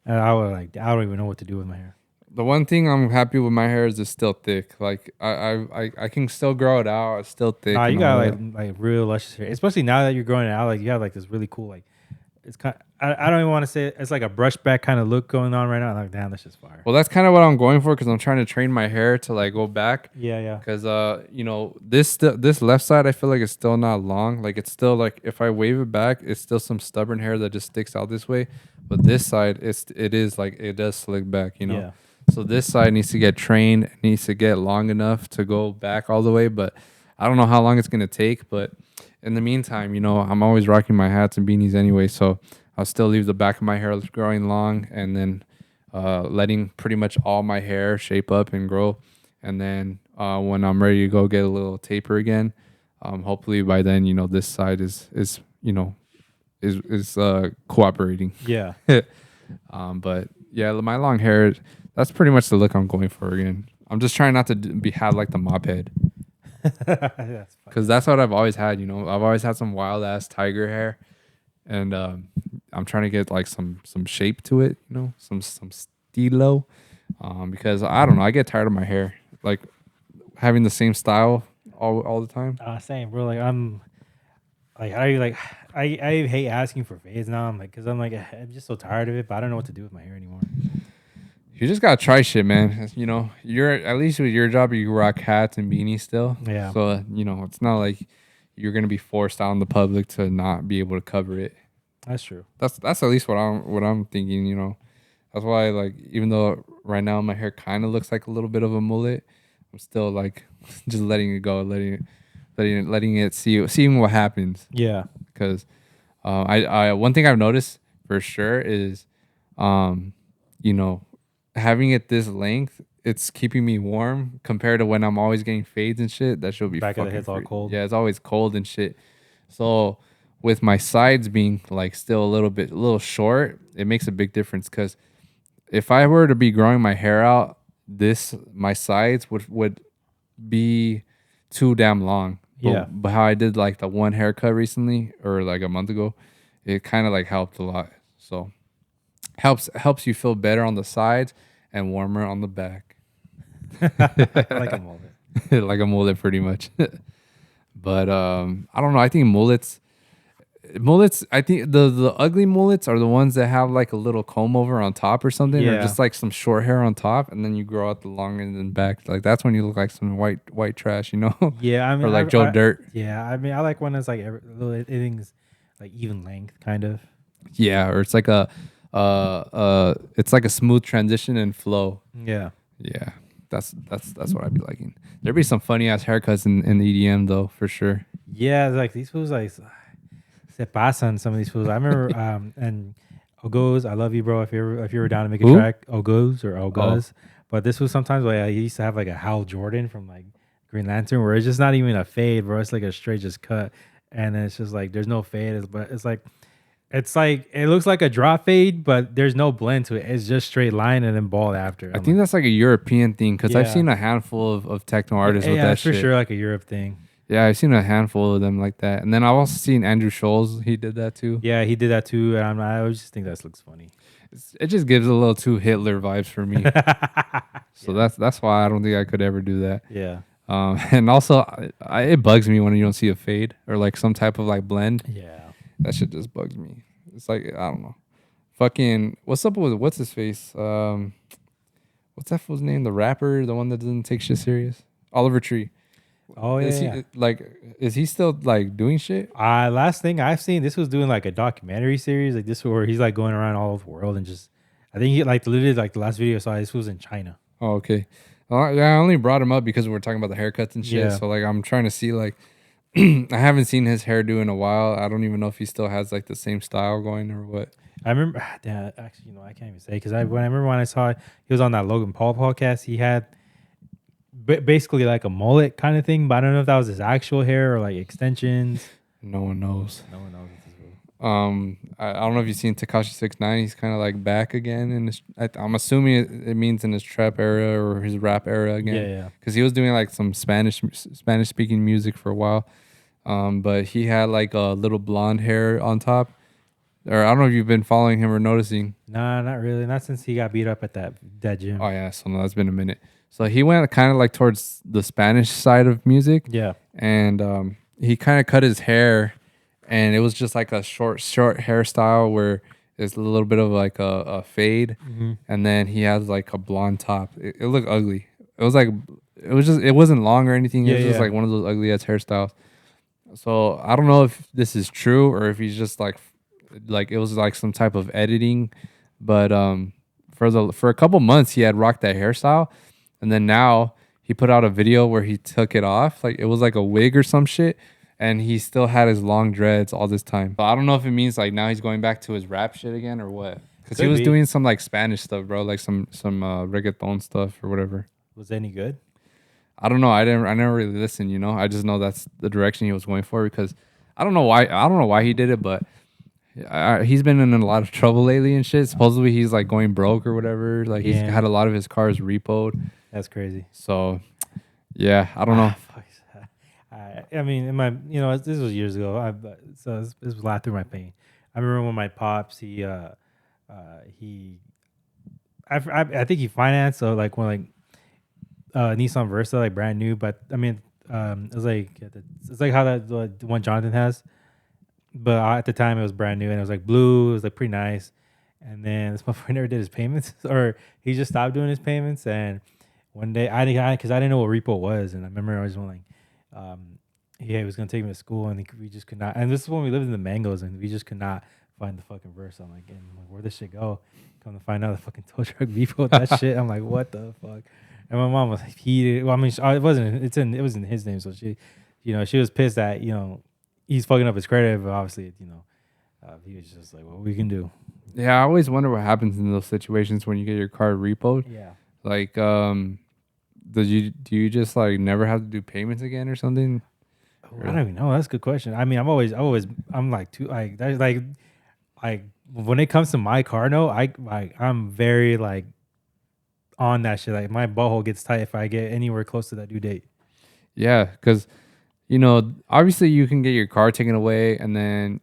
And I don't even know what to do with my hair. The one thing I'm happy with my hair is it's still thick. Like I can still grow it out. It's still thick Nah, you and all got that. like real luscious hair, especially now that you're growing it out. Like you have like this really cool it's kind. I don't even want to say it's like a brush back kind of look going on right now. I'm like, damn, that's just fire. Well, that's kind of what I'm going for because I'm trying to train my hair to like go back. Yeah, yeah, Because you know, this left side I feel like it's still not long. Like it's still like if I wave it back, it's still some stubborn hair that just sticks out this way. But this side, it is like it does slick back. You know. yeah. So this side needs to get trained. It needs to get long enough to go back all the way. But I don't know how long it's gonna take. But in the meantime, you know, I'm always rocking my hats and beanies anyway. So I'll still leave the back of my hair growing long, and then letting pretty much all my hair shape up and grow. And then when I'm ready to go get a little taper again, hopefully by then, you know, this side is you know is cooperating. Yeah. But yeah, my long hair, that's pretty much the look I'm going for again. I'm just trying not to have like the mop head, That's funny. because that's what I've always had. You know, I've always had some wild ass tiger hair, and I'm trying to get like some shape to it. You know, some stilo, because I don't know, I get tired of my hair, like having the same style all the time. Same, bro. Like I'm I hate asking for fades now. I'm like, cause I'm like I'm just so tired of it, but I don't know what to do with my hair anymore. You just gotta try shit, man. You know, you're at least with your job, you rock hats and beanies still. Yeah. So you know, it's not like you're gonna be forced out in the public to not be able to cover it. That's true. That's at least what I'm thinking. You know, that's why like even though right now my hair kind of looks like a little bit of a mullet, I'm still like just letting it go, letting it seeing what happens. Yeah. Because I one thing I've noticed for sure is, you know, having it this length, it's keeping me warm compared to when I'm always getting fades and shit. That should be Back of the fucking head's all cold. Yeah, it's always cold and shit. So with my sides being like still a little short, it makes a big difference. Because if I were to be growing my hair out, my sides would be too damn long. Yeah. But how I did like the one haircut recently or like a month ago, it kind of like helped a lot. So helps you feel better on the sides and warmer on the back. Like a mullet. Like a mullet pretty much. But I don't know. I think mullets, I think the ugly mullets are the ones that have like a little comb over on top or something, or Yeah. just like some short hair on top, and then you grow out the long end and back. Like that's when you look like some white trash, you know? Yeah, I mean, Or like Joe Dirt. Yeah, I mean, I like when it's like everything's like even length, kind of. Yeah, or it's like it's like a smooth transition and flow. Yeah. Yeah, that's what I'd be liking. There'd be some funny ass haircuts in the EDM though, for sure. Yeah, it's like these fools like se pasan some of these fools. I remember and Ogos, I love you, bro. If you were down to make a Who? track, Ogos or Ogas. But this was sometimes like I used to have like a Hal Jordan from like Green Lantern, where it's just not even a fade, bro. It's like a straight just cut, and then it's just like there's no fade, but it's like it looks like a drop fade, but there's no blend to it. It's just straight line and then bald after. I think that's like a European thing because I've Yeah. seen a handful of techno artists with yeah, that that's for shit. sure like a Europe thing. Yeah, I've seen a handful of them like that. And then I've also seen Andrew Scholes. He did that too. Yeah, he did that too, and I always just think that looks funny. It just gives a little too Hitler vibes for me. So that's why I don't think I could ever do that. Yeah. And also, it bugs me when you don't see a fade or like some type of like blend. Yeah. That shit just bugs me. It's like, I don't know. Fucking, what's up with, what's his face? What's that fool's name? The rapper, the one that doesn't take shit serious? Oliver Tree. Oh yeah. Is he still like doing shit? Last thing I've seen, this was doing like a documentary series, like this where he's like going around all over the world and just. I think he like literally like the last video I saw this was in China. Oh, okay. Yeah, I only brought him up because we're talking about the haircuts and shit. Yeah. So like, I'm trying to see like, I haven't seen his hairdo in a while. I don't even know if he still has like the same style going or what. I remember, actually, I can't even say because I remember when I saw it, he was on that Logan Paul podcast. He had basically like a mullet kind of thing, but I don't know if that was his actual hair or like extensions. No one knows. No one knows. This is real. I don't know if you've seen Tekashi 6ix9ine. He's kind of like back again in his. I'm assuming it means in his trap era or his rap era again. Yeah. Because he was doing like some Spanish speaking music for a while. But he had like a little blonde hair on top. or I don't know if you've been following him or noticing. Nah, not really. Not since he got beat up at that gym. Oh yeah, so no, that's been a minute. So he went kind of like towards the Spanish side of music, Yeah. and he kind of cut his hair, and it was just like a short hairstyle where it's a little bit of like a fade, Hmm. and then he has like a blonde top. It looked ugly. It was like it wasn't long or anything. It Yeah, was just yeah. like one of those ugly ass hairstyles. So I don't know if this is true or if he's just like it was like some type of editing, but for a couple months he had rocked that hairstyle, and then now he put out a video where he took it off, like it was like a wig or some shit, and he still had his long dreads all this time. But I don't know if it means like now he's going back to his rap shit again or what, because he Could was be. doing some like Spanish stuff, bro, like some reggaeton stuff or whatever. Was any good? I don't know. I never really listened. I just know that's the direction he was going for because I don't know why. I don't know why he did it, but he's been in a lot of trouble lately and shit. Supposedly he's like going broke or whatever. Like he's Yeah. had a lot of his cars repoed. That's crazy. So yeah, I don't know. Fuck. I mean, in my, this was years ago. So this was a lot through my pain. I remember when my pops, he, I think he financed, so like when like Nissan Versa, like brand new, but I mean, it was like it's like how the one Jonathan has, but at the time it was brand new and it was like blue. It was like pretty nice, and then this motherfucker never did his payments, or he just stopped doing his payments. And one day because I didn't know what repo was, and I remember I was like, he was gonna take me to school, and we just could not. And this is when we lived in the Mangoes, and we just could not find the fucking Versa. I'm like, where this shit go? Come to find out, the fucking tow truck repo that shit. I'm like, what the fuck? And my mom was heated. Well, I mean, it wasn't. It was in his name, so she, she was pissed that he's fucking up his credit. But obviously, he was just like, what we can do. Yeah, I always wonder what happens in those situations when you get your car repoed. Yeah. Like, do you just like never have to do payments again or something? I don't even know. That's a good question. I mean, I'm like too like that's like when it comes to my car note, I'm very like on that shit. Like my butthole gets tight if I get anywhere close to that due date. Yeah, because obviously you can get your car taken away and then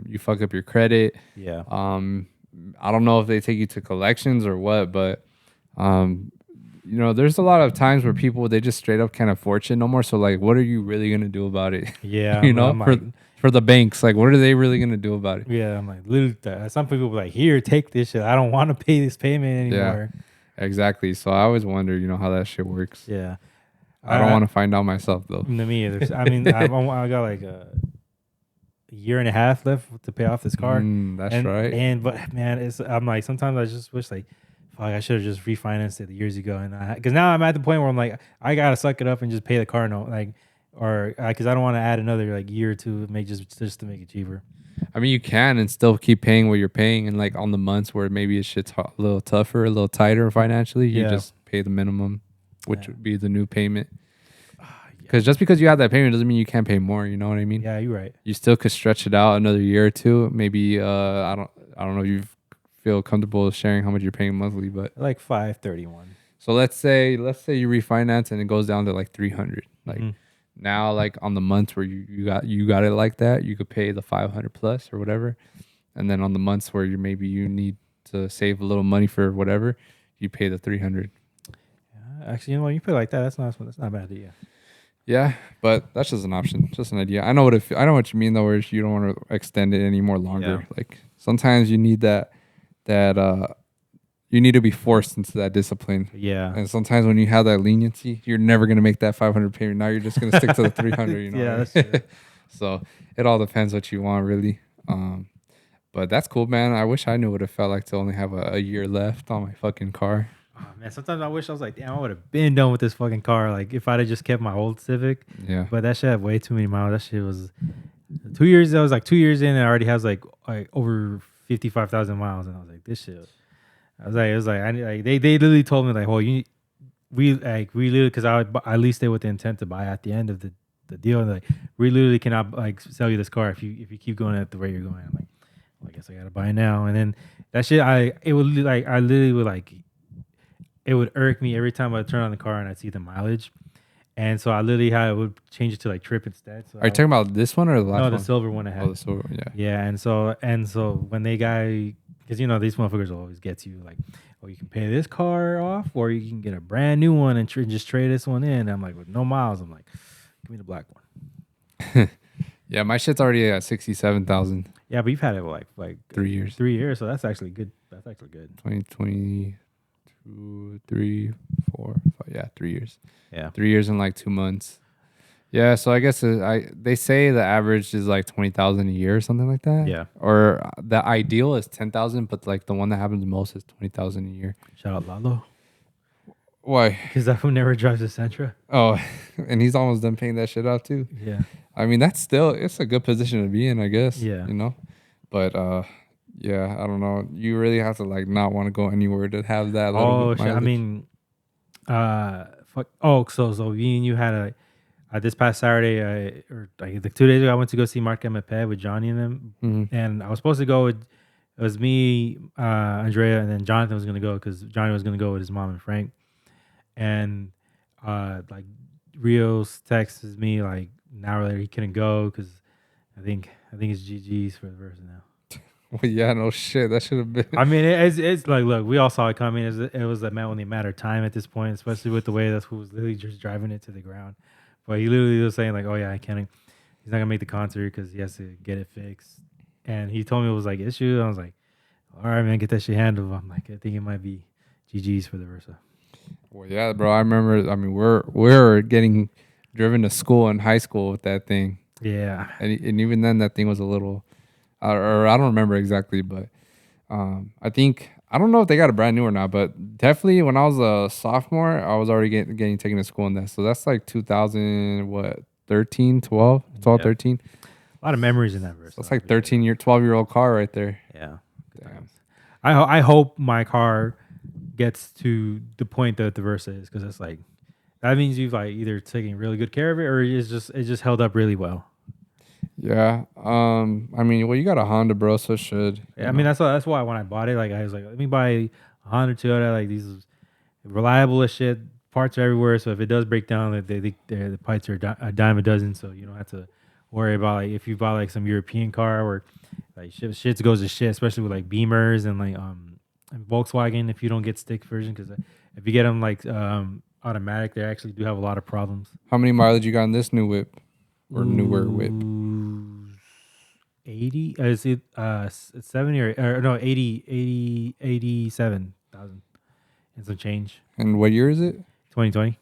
you fuck up your credit. Yeah. I don't know if they take you to collections or what, but there's a lot of times where people they just straight up can't afford shit no more. So like, what are you really gonna do about it? Yeah. For the banks, like, what are they really gonna do about it? Yeah, I'm like, literally, some people be like, here, take this shit. I don't want to pay this payment anymore. Yeah, exactly. So I always wonder, how that shit works. Yeah. I don't want to find out myself though. No, me either. I mean, I got like a year and a half left to pay off this car. That's right. But man, I'm like, sometimes I just wish like, fuck, I should have just refinanced it years ago. And because now I'm at the point where I'm like, I gotta suck it up and just pay the car note, like, or because I don't want to add another like year or two to make just to make it cheaper. I mean, you can and still keep paying what you're paying, and like on the months where maybe it's shit's a little tougher, a little tighter financially, you just pay the minimum, which would be the new payment. Because just because you have that payment doesn't mean you can't pay more. You know what I mean? Yeah, you're right. You still could stretch it out another year or two. Maybe I don't know if you feel comfortable sharing how much you're paying monthly, but like $531. So let's say you refinance and it goes down to like 300. Like now, like on the months where you got it like that, you could pay the 500 plus or whatever, and then on the months where you need to save a little money for whatever, you pay the 300. Yeah, actually, when you put it like that, that's not a bad idea. Yeah, but that's just an option, just an idea. I know what you mean though, where you don't want to extend it any more longer. Yeah. Like sometimes you need that you need to be forced into that discipline. Yeah. And sometimes when you have that leniency, you're never going to make that 500 payment. Now you're just going to stick to the 300, Yeah, that's true. So it all depends what you want, really. But that's cool, man. I wish I knew what it felt like to only have a year left on my fucking car. Oh, man, sometimes I wish I was like, damn, I would have been done with this fucking car. Like if I'd have just kept my old Civic. Yeah. But that shit had way too many miles. That shit was 2 years. I was like 2 years in and it already has like over 55,000 miles. And I was like, this shit. It was like they literally told me like, well, we literally, because I leased it with the intent to buy at the end of the deal. And like, we literally cannot like sell you this car if you keep going at the rate you're going. I'm like, well, I guess I gotta buy it now. And then that shit, I literally would like, it would irk me every time I turn on the car and I see the mileage. and so I literally would change it to like trip instead. So Are you talking about this one or the last no, one? the silver one I had. Oh, the silver one, yeah. Yeah, and so when they because these motherfuckers always get you like, oh, you can pay this car off, or you can get a brand new one and just trade this one in. I'm like, with no miles, I'm like, give me the black one. Yeah, my shit's already at 67,000. Yeah, but you've had it like 3 years. 3 years, so that's actually good. That's actually good. 2022, 3, 4, 5. Yeah, 3 years. Yeah. 3 years and like 2 months. Yeah, so I guess they say the average is like 20,000 a year or something like that. Yeah. Or the ideal is 10,000, but like the one that happens most is 20,000 a year. Shout out Lalo. Why? Because that one never drives a Sentra. Oh, and he's almost done paying that shit out too. Yeah. I mean, it's a good position to be in, I guess. Yeah. But yeah, I don't know. You really have to like not want to go anywhere to have that. Oh shit! I mean, fuck. Oh, so me and you had this past Saturday, or like 2 days ago, I went to go see Mark Pet with Johnny and them, and I was supposed to go with. It was me, Andrea, and then Jonathan was gonna go because Johnny was gonna go with his mom and Frank, and like Rios texts me like an hour later he couldn't go because I think it's GG's for the Versa now. Well, yeah, no shit. That should have been. I mean, it's like, look, we all saw it coming. It was only a matter of time at this point, especially with the way that's who was literally just driving it to the ground. But he literally was saying like, oh yeah, I can't. He's not gonna make the concert because he has to get it fixed. And he told me it was like issue. I was like, all right, man, get that shit handled. I'm like, I think it might be GG's for the Versa. Well, yeah, bro. I remember. I mean, we're getting driven to school in high school with that thing. Yeah, and even then, that thing was a little. Or I don't remember exactly, but I think I don't know if they got a brand new or not, but definitely when I was a sophomore, I was already getting taken to school in that. So that's like 2013, 12, 13. A lot of memories in that Versa. So it's like 12-year-old car right there. Yeah. Damn. I hope my car gets to the point that the Versa is, because it's like that means you've like either taken really good care of it or it just held up really well. Yeah. I mean, well, you got a Honda, bro, so it should. Yeah, I mean, that's why when I bought it, like I was like, let me buy a Honda Toyota. Like these is reliable as shit. Parts are everywhere, so if it does break down, the parts are a dime a dozen. So you don't have to worry about like if you buy like some European car or like shit goes to shit, especially with like Beamers and like and Volkswagen. If you don't get stick version, because if you get them like automatic, they actually do have a lot of problems. How many mileage you got in this new whip or newer whip? 80 is it 70 or no 87,000 and some change. And what year is it? 2020.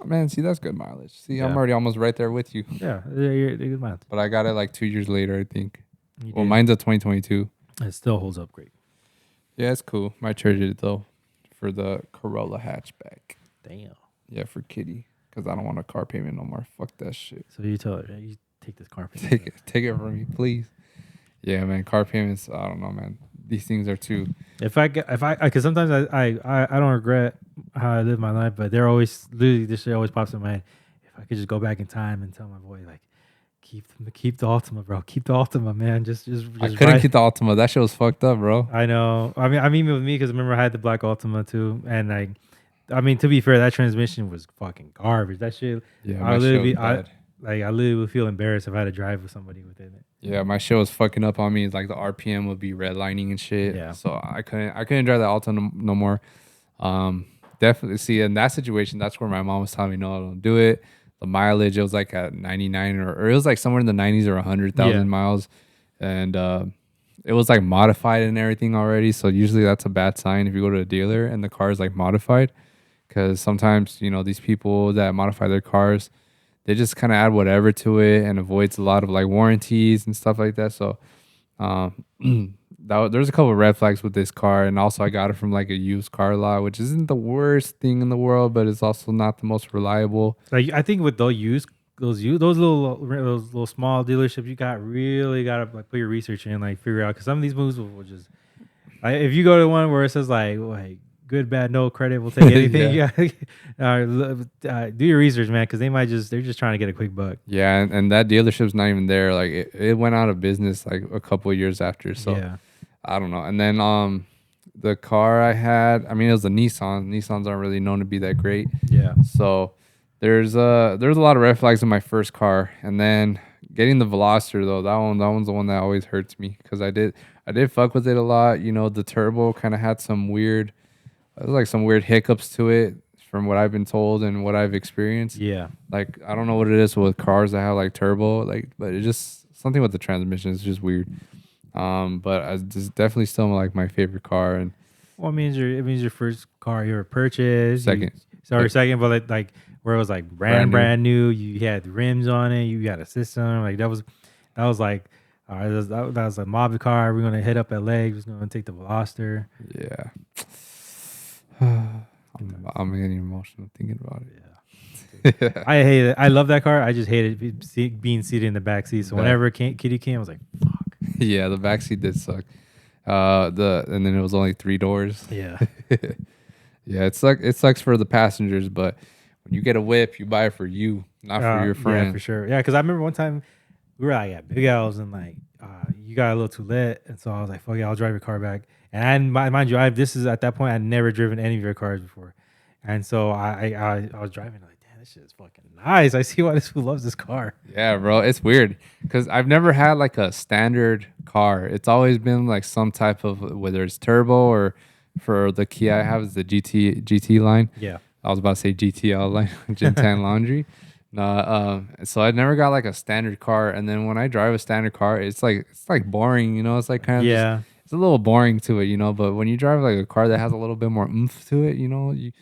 Man, see, that's good mileage. See, I'm already almost right there with you. Yeah, they're good miles. But I got it like 2 years later, I think. Well, mine's a 2022. It still holds up great. Yeah, it's cool. Might trade it though for the Corolla hatchback. Damn. Yeah, for Kitty, because I don't want a car payment no more. Fuck that shit. So you tell her, you take this car payment. Take it from me, please. Yeah, man. Car payments. I don't know, man. These things are too. Because sometimes I don't regret how I live my life, but they're always literally this shit always pops in my head. If I could just go back in time and tell my boy like, keep the Altima, bro. Keep the Altima, man. Just I couldn't keep the Altima. That shit was fucked up, bro. I know. I mean with me because remember I had the black Altima too, and I mean to be fair, that transmission was fucking garbage. That shit. Yeah, I literally would feel embarrassed if I had to drive with somebody within it. Yeah, my shit was fucking up on me. Like the RPM would be redlining and shit. Yeah. So I couldn't drive the Alta no more. Definitely see in that situation, that's where my mom was telling me, no, don't do it. The mileage, it was like at 99 or it was like somewhere in the 90s or 100,000 miles. And it was like modified and everything already. So usually that's a bad sign if you go to a dealer and the car is like modified. Because sometimes, these people that modify their cars, they just kind of add whatever to it and avoids a lot of like warranties and stuff like that. So there's a couple of red flags with this car. And also I got it from like a used car lot, which isn't the worst thing in the world, but it's also not the most reliable. Like I think with those little small dealerships, you really gotta like put your research in, like figure out, because some of these moves will just like, if you go to one where it says like good, bad, no credit, we'll take anything. Do your research, man, because they're just trying to get a quick buck. Yeah, and that dealership's not even there. Like it went out of business like a couple of years after. So I don't know. And then the car I had, I mean, it was a Nissan. Nissans aren't really known to be that great. Yeah. So there's a lot of red flags in my first car, and then getting the Veloster though, that one's the one that always hurts me because I did fuck with it a lot. You know, the turbo kind of had some weird, it was like some weird hiccups to it from what I've been told and what I've experienced. Yeah. Like I don't know what it is with cars that have like turbo, like, but it just something with the transmission is just weird. But it's definitely still like my favorite car and Well, it means your first car you ever purchased. second. Sorry, second, but like where it was like Brand brand new. You had rims on it. You got a system. Like that was like, all right, that was a mob car. We're gonna hit up LA. We're just gonna take the Veloster. Yeah. I'm getting emotional thinking about it. Yeah. I hate it. I love that car. I just hated being seated in the back seat. So whenever Kitty came, I was like, fuck. Yeah, the backseat did suck. And then it was only 3 doors. Yeah. Yeah, it sucks for the passengers, but when you get a whip, you buy it for you, not for your friend. Yeah, for sure. Yeah, because I remember one time we were like at Big L's and like you got a little too lit, and so I was like, "Fuck yeah, I'll drive your car back." And mind you, this is at that point I'd never driven any of your cars before, and so I was driving like, "Damn, this shit is fucking nice." I see why this fool loves this car. Yeah, bro, it's weird because I've never had like a standard car. It's always been like some type of whether it's turbo or for the Kia I have is the GT line. Yeah. I was about to say GTL line, Gen 10 Laundry. No, so I never got like a standard car, and then when I drive a standard car, it's like boring, you know. It's like kind of it's a little boring to it, you know. But when you drive like a car that has a little bit more oomph to it, you know, you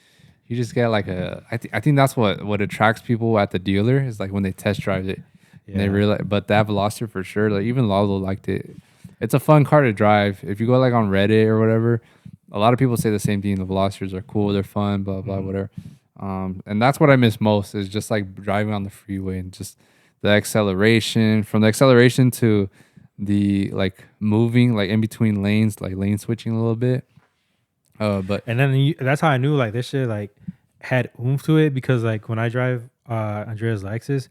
just get like I think that's what attracts people at the dealer is like when they test drive it, and they realize. But that Veloster for sure, like even Lalo liked it. It's a fun car to drive. If you go like on Reddit or whatever, a lot of people say the same thing. The Velosters are cool, they're fun, blah blah whatever. And that's what I miss most is just like driving on the freeway and just the acceleration from the acceleration to the like moving like in between lanes, like lane switching a little bit. But And then that's how I knew like this shit like had oomph to it because like when I drive Andrea's Lexus,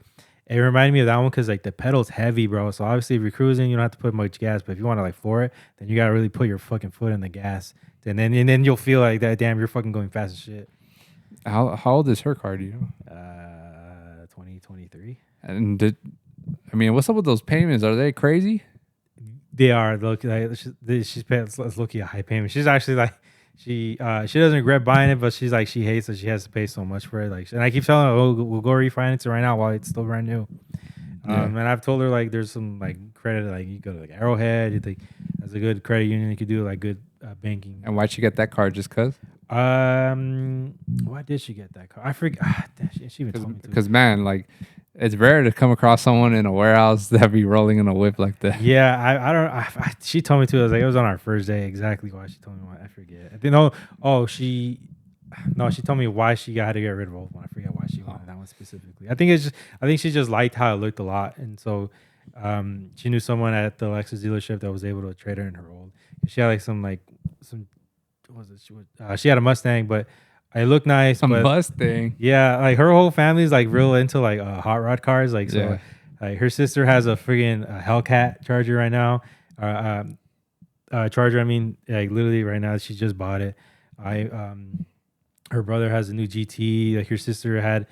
it reminded me of that one because like the pedal's heavy, bro. So obviously if you're cruising, you don't have to put much gas. But if you want to like floor it, then you gotta really put your fucking foot in the gas. And then you'll feel like that. Damn, you're fucking going fast as shit. how old is her car? Do you know? 2023. And I mean, what's up with those payments? Are they crazy? They are look like she's paying looking a high payment. She's actually like she doesn't regret buying it, but she's like she hates that she has to pay so much for it. Like, and I keep telling her, "Oh, we'll go refinance it right now while it's still brand new." And I've told her like there's some like credit, like you go to like Arrowhead, you think that's a good credit union. You could do like good banking. And why'd she get that car? Just cause? Why did she get that car? I forget. She even told me to. Because man, like it's rare to come across someone in a warehouse that be rolling in a whip like that. Yeah, I don't. She told me to. I was like, it was on our first day. Exactly why she told me. Why I forget. I think she told me why she had to get rid of both one. I forget why she wanted that one specifically. I think she just liked how it looked a lot, and so she knew someone at the Lexus dealership that was able to trade her in her old. She had like some what was it? She had a Mustang, but it looked nice. Some Mustang. Yeah, like her whole family's like real into like hot rod cars. Like so, Yeah. like her sister has a friggin' Hellcat Charger right now. Charger. I mean, like literally right now, she just bought it. Her brother has a new GT. Like her sister had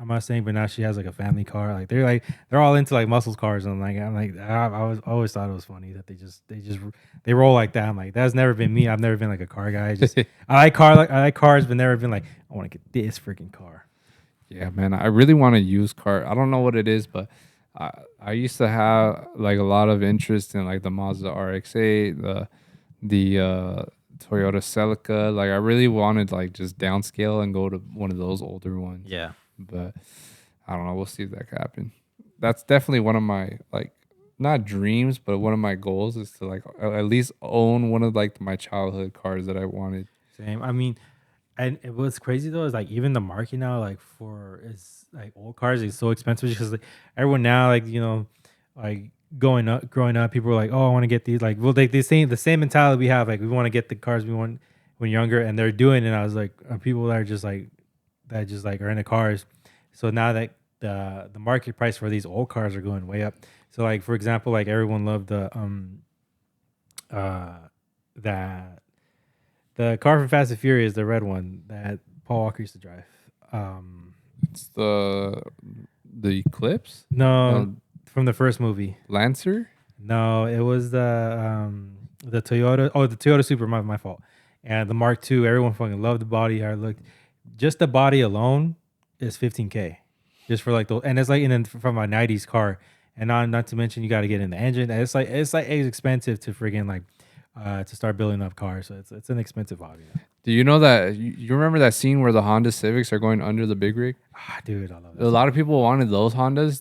a Mustang, but now she has like a family car. Like they're all into like muscle cars, and I always thought it was funny that they roll like that. I'm like, that's never been me. I've never been like a car guy. I like cars, but never been like I want to get this freaking car. Yeah, man, I really want to use car. I don't know what it is, but I used to have like a lot of interest in like the Mazda RX-8, the Toyota Celica. Like I really wanted like just downscale and go to one of those older ones. Yeah. But I don't know. We'll see if that can happen. That's definitely one of my like not dreams, but one of my goals is to like at least own one of like my childhood cars that I wanted. Same. I mean, and what's crazy though is like even the market now like for is like old cars is so expensive because like everyone now like like growing up people are like, oh, I want to get these, like, well, like the same mentality we have, like we want to get the cars we want when younger, and they're doing it. And I was like, people that are just like are into cars. So now that the market price for these old cars are going way up. So like for example, like everyone loved the Uh, that the car from Fast and Furious, the red one that Paul Walker used to drive. It's the Eclipse. No, No, from the first movie. Lancer. No, it was the Toyota. Oh, the Toyota Supra. My fault. And the Mark II. Everyone fucking loved the body. How it looked. Just the body alone is 15K, just for like the, and it's like from a 90s car, and not to mention you got to get in the engine. And it's expensive to friggin' like to start building up cars. So it's an expensive hobby. Do you know that you remember that scene where the Honda Civics are going under the big rig? Ah, dude, I love A that. lot of people wanted those Hondas.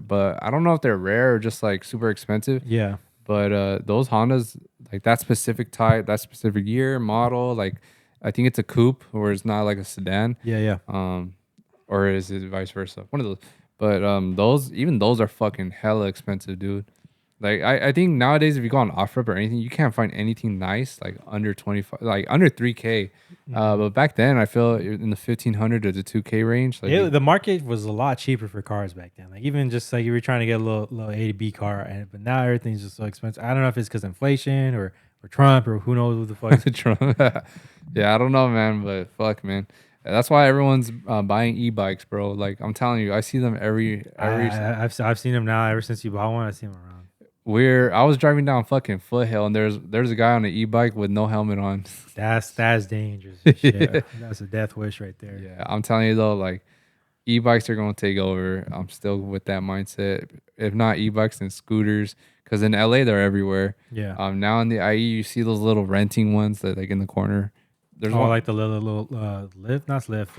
But I don't know if they're rare or just like super expensive. Yeah, But those Hondas, like that specific type, that specific year model, like I think it's a coupe or it's not like a sedan. yeah. Or is it vice versa? One of those. But those are fucking hella expensive, dude. Like I think nowadays if you go on OfferUp or anything, you can't find anything nice like under 25, like under 3K. But back then I feel in the 1500 to the 2K range. Like The market was a lot cheaper for cars back then. Like even just like you were trying to get a little A to B car, but now everything's just so expensive. I don't know if it's because inflation or Trump or who knows what the fuck. Trump. Yeah, I don't know, man, but fuck, man. That's why everyone's buying e-bikes, bro. Like I'm telling you, I see them every. I've seen him now ever since you bought one. I see him around. I was driving down fucking Foothill and there's a guy on an e-bike with no helmet on. That's dangerous. Shit. That's a death wish right there. Yeah, I'm telling you though, like e-bikes are gonna take over. I'm still with that mindset. If not e-bikes, then scooters. Because in LA they're everywhere. Yeah. Now in the IE you see those little renting ones that like in the corner. There's one like the little lift, not lift.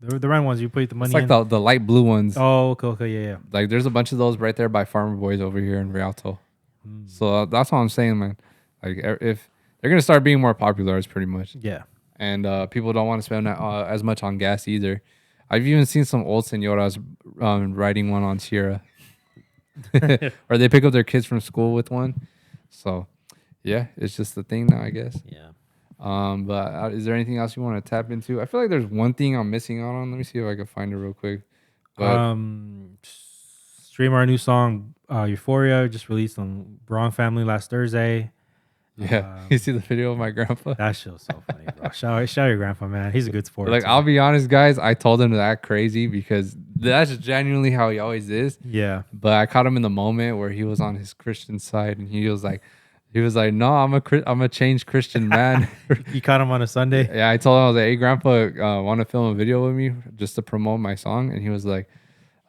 The round ones you put the money it's like in. the light blue ones. Oh, okay, yeah. Like there's a bunch of those right there by Farmer Boys over here in Rialto. Mm. So that's what I'm saying, man. Like if they're gonna start being more popular, it's pretty much. Yeah. And people don't want to spend as much on gas either. I've even seen some old senoras riding one on Sierra, or they pick up their kids from school with one. So yeah, it's just the thing now, I guess. Yeah. But is there anything else you want to tap into? I feel like there's one thing I'm missing out on. Let me see if I can find it real quick. But Stream our new song Euphoria, just released on Wrong Family last Thursday. yeah, you see the video of my grandpa? That show's so funny, bro. Shout your grandpa, man. He's a good sport. Like, too. I'll be honest, guys. I told him to act crazy because that's genuinely how he always is. Yeah. But I caught him in the moment where he was on his Christian side, and he was like, "No, I'm a changed Christian man." You caught him on a Sunday? Yeah, I told him, I was like, "Hey, Grandpa, want to film a video with me just to promote my song?" And he was like,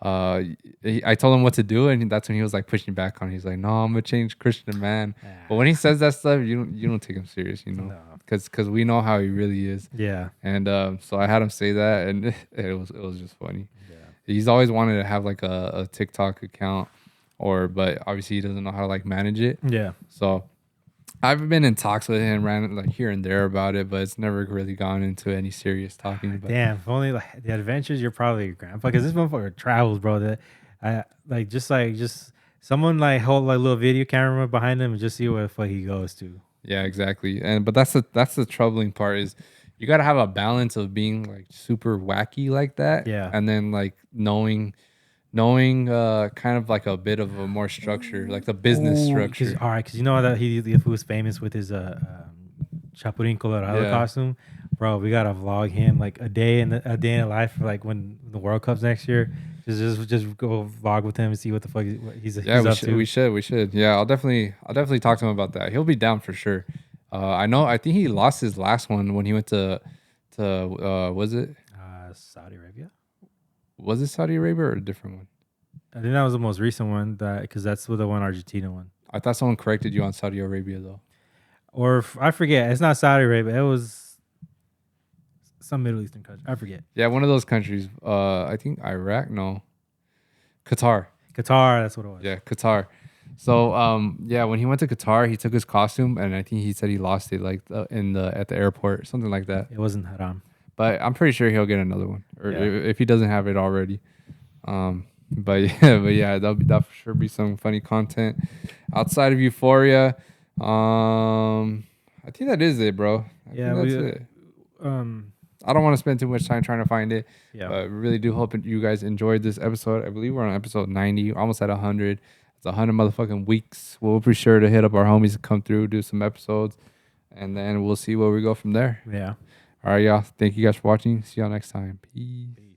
I told him what to do, and that's when he was like pushing back on. He's like, "No, I'm a changed Christian man." But when he says that stuff, you don't take him serious, you know, because we know how he really is. Yeah. And so I had him say that, and it was just funny. Yeah. He's always wanted to have like a TikTok account, but obviously he doesn't know how to like manage it. Yeah. So I've been in talks with him, ran like here and there about it, but it's never really gone into any serious talking about. Damn, if only like the adventures, you're probably your grandpa, because this motherfucker travels, bro. That I just someone like hold like a little video camera behind him and just see where the fuck he goes to. Yeah, exactly. But that's the troubling part is you got to have a balance of being like super wacky like that, Yeah, and then like knowing kind of like a bit of a more structure, like the business structure. All right, because you know that he was famous with his Chapulín Colorado costume, bro. We gotta vlog him like a day in the life for like when the World Cup's next year. Just go vlog with him and see what the fuck he's up to. We should. Yeah, I'll definitely talk to him about that. He'll be down for sure. I think he lost his last one when he went to was it Saudi Arabia? Was it Saudi Arabia or a different one? I think that was the most recent one, because that's the one Argentina won. I thought someone corrected you on Saudi Arabia though. Or I forget. It's not Saudi Arabia. It was some Middle Eastern country. I forget. Yeah, one of those countries. I think Iraq. No, Qatar. Qatar. That's what it was. Yeah, Qatar. So when he went to Qatar, he took his costume, and I think he said he lost it like at the airport, something like that. It wasn't haram. But I'm pretty sure he'll get another one, or if he doesn't have it already. But yeah, that'll for sure be some funny content outside of Euphoria. I think that is it, bro. That's it. I don't want to spend too much time trying to find it. Yeah. But really do hope you guys enjoyed this episode. I believe we're on episode 90, almost at 100. It's 100 motherfucking weeks. We'll be sure to hit up our homies to come through, do some episodes, and then we'll see where we go from there. Yeah. All right, y'all. Thank you guys for watching. See y'all next time. Peace.